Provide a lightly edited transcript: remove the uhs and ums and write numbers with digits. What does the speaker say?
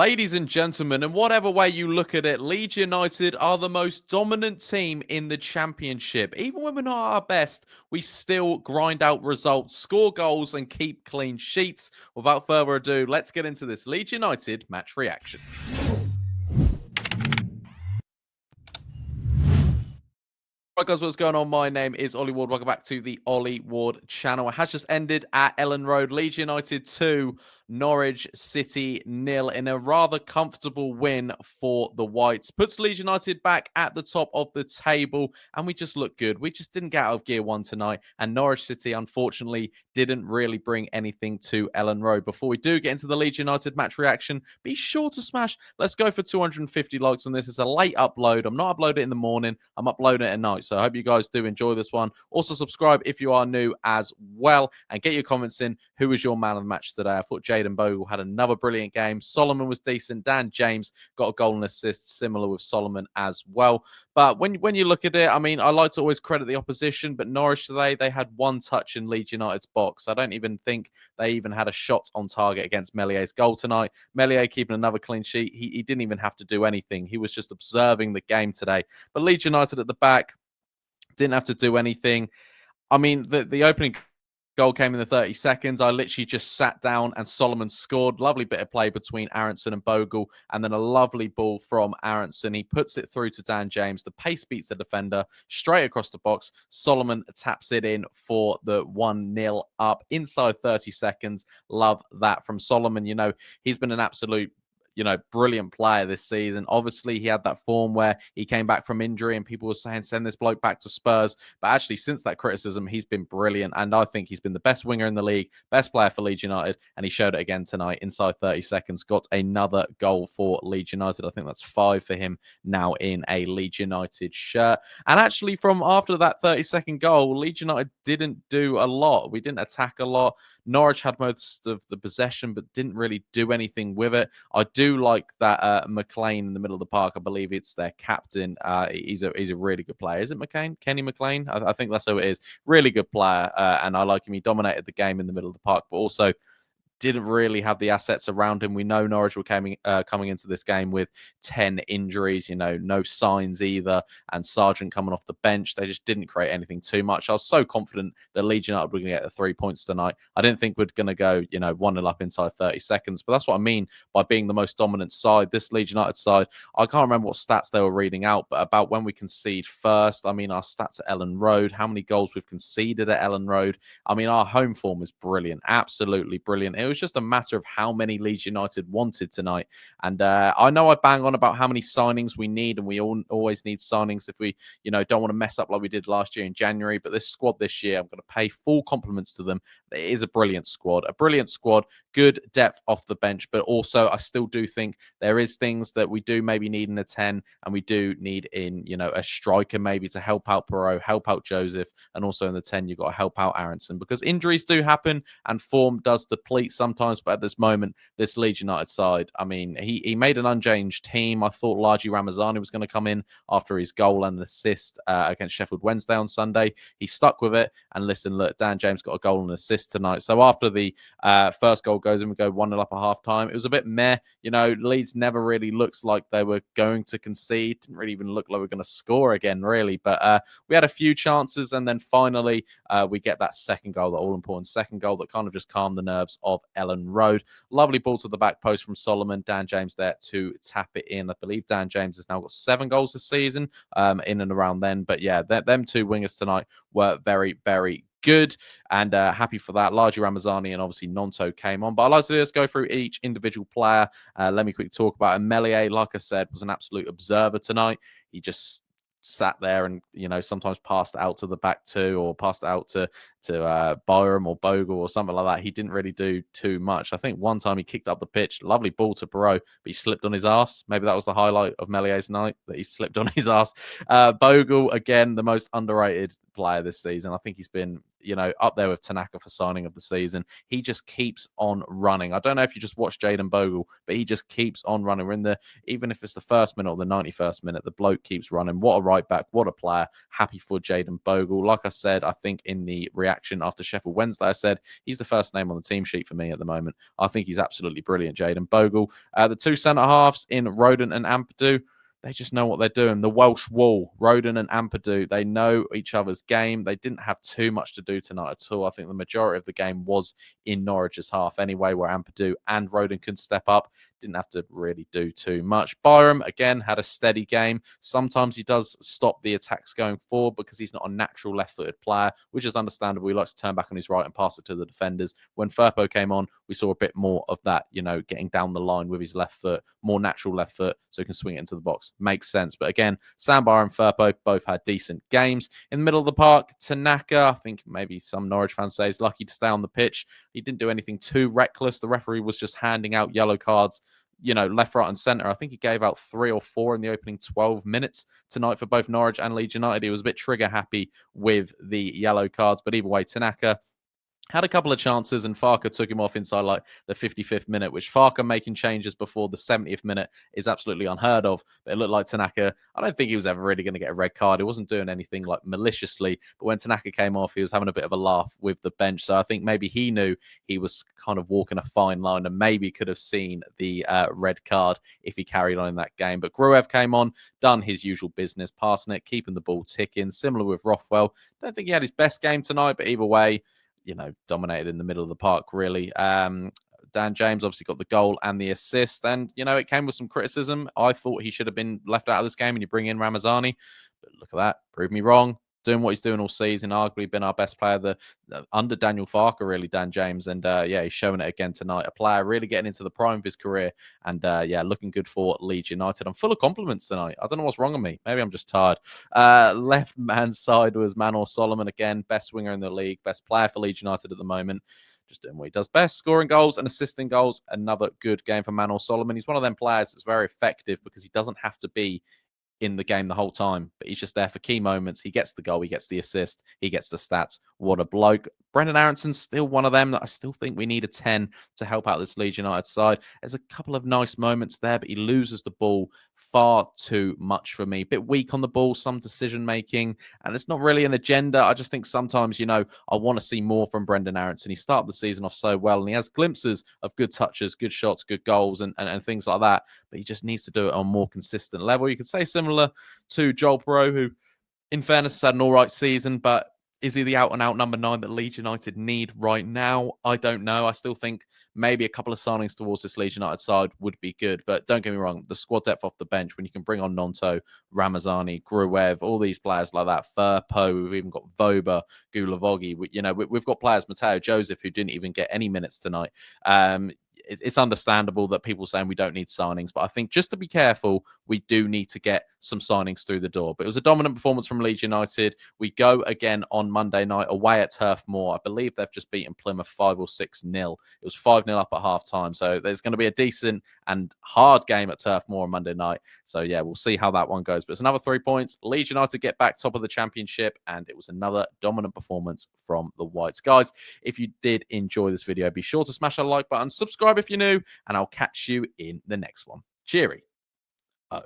Ladies and gentlemen, in whatever way you look at it, Leeds United are the most dominant team in the Championship. Even when we're not at our best, we still grind out results, score goals, and keep clean sheets. Without further ado, let's get into this Leeds United match reaction. Right, guys, what's going on? My name is Ollie Ward. Welcome back to the Ollie Ward channel. It has just ended at Elland Road. Leeds United 2, Norwich City 0 in a rather comfortable win for the Whites. Puts Leeds United back at the top of the table, and we just look good. We just didn't get out of gear one tonight, and Norwich City, unfortunately, didn't really bring anything to Elland Road. Before we do get into the Leeds United match reaction, be sure to smash. Let's go for 250 likes on this. It's a late upload. I'm not uploading it in the morning. I'm uploading it at night. So I hope you guys do enjoy this one. Also, subscribe if you are new as well, and get your comments in. Who was your man of the match today? I thought Jayden Bogle had another brilliant game. Solomon was decent. Dan James got a goal and assist, similar with Solomon as well. But when you look at it, I mean, I like to always credit the opposition, but Norwich today, they had one touch in Leeds United's box. I don't even think they even had a shot on target against Meslier's goal tonight. Meslier keeping another clean sheet. He didn't even have to do anything. He was just observing the game today. But Leeds United at the back didn't have to do anything. I mean, the opening goal came in the 30 seconds. I literally just sat down and Solomon scored. Lovely bit of play between Aronson and Bogle, and then a lovely ball from Aronson. He puts it through to Dan James. The pace beats the defender straight across the box. Solomon taps it in for the 1-0 up inside 30 seconds. Love that from Solomon. You know, he's been an absolute brilliant player this season. Obviously, he had that form where he came back from injury and people were saying, send this bloke back to Spurs. But actually, since that criticism, he's been brilliant. And I think he's been the best winger in the league, best player for Leeds United. And he showed it again tonight. Inside 30 seconds, got another goal for Leeds United. I think that's 5 for him now in a Leeds United shirt. And actually, from after that 30-second goal, Leeds United didn't do a lot. We didn't attack a lot. Norwich had most of the possession, but didn't really do anything with it. I do like that McLean in the middle of the park. I believe it's their captain. He's a really good player. Is it McCain? Kenny McLean? I think that's who it is. Really good player, and I like him. He dominated the game in the middle of the park, but also didn't really have the assets around him. We know Norwich were coming into this game with 10 injuries, no signs either, and Sargent coming off the bench. They just didn't create anything too much. I was so confident that Leeds United were going to get the 3 points tonight. I didn't think we're going to go, 1-0 up inside 30 seconds, but that's what I mean by being the most dominant side. This Leeds United side, I can't remember what stats they were reading out, but about when we concede first. I mean, our stats at Elland Road, how many goals we've conceded at Elland Road. I mean, our home form is brilliant, absolutely brilliant. It was just a matter of how many Leeds United wanted tonight. And I know I bang on about how many signings we need, and we always need signings if we, don't want to mess up like we did last year in January. But this squad this year, I'm going to pay full compliments to them. It is a brilliant squad, good depth off the bench. But also, I still do think there is things that we do maybe need in a 10, and we do need in, a striker maybe to help out Perot, help out Joseph, and also in the 10, you've got to help out Aronson, because injuries do happen and form does deplete sometimes. But at this moment, this Leeds United side, I mean, he made an unchanged team. I thought largely Ramazani was going to come in after his goal and assist against Sheffield Wednesday on Sunday. He stuck with it. And listen, look, Dan James got a goal and assist tonight. So after the first goal goes in, we go 1-0 up at half time. It was a bit meh. Leeds never really looks like they were going to concede. Didn't really even look like we were going to score again, really. But we had a few chances. And then finally, we get that second goal, the all-important second goal that kind of just calmed the nerves of Elland Road. Lovely ball to the back post from Solomon. Dan James there to tap it in. I believe Dan James has now got 7 goals this season in and around then. But yeah, them two wingers tonight were very, very good, and happy for that. Largely Ramazani and obviously Nonto came on. But I'd like to just go through each individual player. Let me quickly talk about Meslier. Like I said, was an absolute observer tonight. He just sat there and sometimes passed out to the back two, or passed out to Byram or Bogle or something like that. He didn't really do too much. I think one time he kicked up the pitch, lovely ball to Perot, but he slipped on his ass. Maybe that was the highlight of Meslier's night, that he slipped on his ass. Bogle, again, the most underrated player this season. I think he's been up there with Tanaka for signing of the season. He just keeps on running. I don't know if you just watched Jayden Bogle, but he just keeps on running. We're in even if it's the first minute or the 91st minute, the bloke keeps running. What a right back, what a player. Happy for Jayden Bogle. Like I said, I think in the reaction reaction after Sheffield Wednesday. I said he's the first name on the team sheet for me at the moment. I think he's absolutely brilliant, Jayden Bogle. The two centre-halves in Rodon and Ampadu, they just know what they're doing. The Welsh wall, Rodon and Ampadu, they know each other's game. They didn't have too much to do tonight at all. I think the majority of the game was in Norwich's half anyway, where Ampadu and Rodon could step up. Didn't have to really do too much. Byram, again, had a steady game. Sometimes he does stop the attacks going forward because he's not a natural left-footed player, which is understandable. He likes to turn back on his right and pass it to the defenders. When Firpo came on, we saw a bit more of that, getting down the line with his left foot, more natural left foot, so he can swing it into the box. Makes sense. But again, Sam Byram and Firpo both had decent games. In the middle of the park, Tanaka, I think maybe some Norwich fans say, is lucky to stay on the pitch. He didn't do anything too reckless. The referee was just handing out yellow cards, left, right, and centre. I think he gave out 3 or 4 in the opening 12 minutes tonight for both Norwich and Leeds United. He was a bit trigger happy with the yellow cards, but either way, Tanaka had a couple of chances, and Farke took him off inside like the 55th minute, which Farke making changes before the 70th minute is absolutely unheard of. But it looked like Tanaka, I don't think he was ever really going to get a red card. He wasn't doing anything like maliciously. But when Tanaka came off, he was having a bit of a laugh with the bench. So I think maybe he knew he was kind of walking a fine line and maybe could have seen the red card if he carried on in that game. But Gruev came on, done his usual business, passing it, keeping the ball ticking, similar with Rothwell. Don't think he had his best game tonight, but either way, dominated in the middle of the park, really. Dan James obviously got the goal and the assist, and, it came with some criticism. I thought he should have been left out of this game and you bring in Ramazani, but look at that. Proved me wrong. Doing what he's doing all season, arguably been our best player under Daniel Farke, really, Dan James. And he's showing it again tonight. A player really getting into the prime of his career. And looking good for Leeds United. I'm full of compliments tonight. I don't know what's wrong with me. Maybe I'm just tired. Left man's side was Manor Solomon again, best winger in the league, best player for Leeds United at the moment. Just doing what he does best, scoring goals and assisting goals. Another good game for Manor Solomon. He's one of them players that's very effective because he doesn't have to be in the game the whole time, but he's just there for key moments. He gets the goal, he gets the assist, he gets the stats. What a bloke. Brendan Aronson's still one of them that I still think we need a 10 to help out this Leeds United side. There's a couple of nice moments there, but he loses the ball far too much for me. Bit weak on the ball, some decision making, and it's not really an agenda. I just think sometimes, I want to see more from Brendan Aronson. He started the season off so well, and he has glimpses of good touches, good shots, good goals, and things like that, but he just needs to do it on a more consistent level. You could say similar to Joel Perot, who, in fairness, has had an all right season, but is he the out-and-out number 9 that Leeds United need right now? I don't know. I still think maybe a couple of signings towards this Leeds United side would be good. But don't get me wrong, the squad depth off the bench, when you can bring on Nonto, Ramazani, Gruev, all these players like that, Firpo, we've even got Voba, Gulavogi. We've got players, Matteo Joseph, who didn't even get any minutes tonight. It's understandable that people saying we don't need signings, but I think just to be careful, we do need to get some signings through the door. But it was a dominant performance from Leeds United. We go again on Monday night away at Turf Moor. I believe they've just beaten Plymouth 5 or 6-0. It was 5-0 up at half time. So there's going to be a decent and hard game at Turf Moor on Monday night. So we'll see how that one goes. But it's another 3 points. Leeds United get back top of the championship, and it was another dominant performance from the Whites. Guys, if you did enjoy this video, be sure to smash that like button, subscribe if you're new, and I'll catch you in the next one. Cheery. Oh.